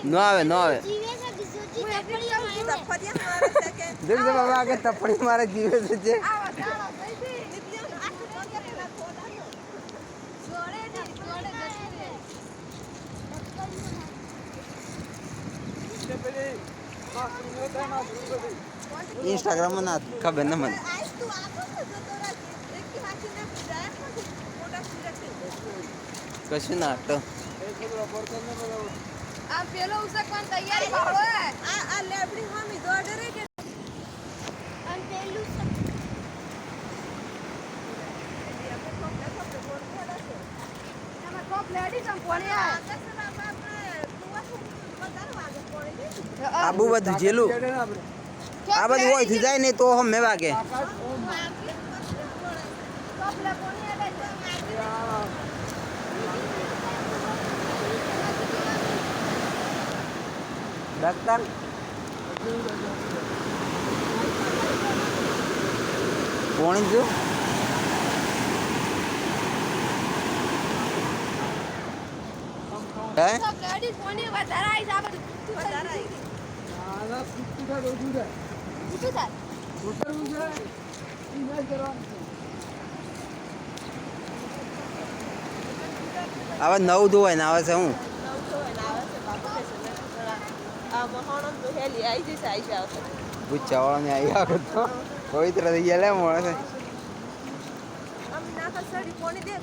નો આવે દેખ દે બાબા આગે તપડી મારે જીવે છે इंस्टाग्राम में ना खबर न मन कશું ના તો આ પેલો ઉસકવાન તૈયારી ભાળો આ લેબડી હોમી દોડ રે કે અન પેલું કોપ લેડી સમ કોણી આબુ બધું જેલું આ બધું હોય થઈ જાય નહીં તો હમે વાગે ડોક્ટર કોણ જો હે લેડી કોણી વધારાઈ જા બધું વધારાઈ આના સુટ્ટુ થા દોડું છે ઉઠું થા ઉતરવું છે ઇમેજ કરવાનું આવા નવ ધોવાય ને આવે છે હું આ મહાણમ તો હેલી આઈ જઈશ આઈ જાવ પૂછાવાળાને આવી આગળ તો પવિત્ર થઈ ગયા લે મળે છે આમ નાખા સડી કોણી દે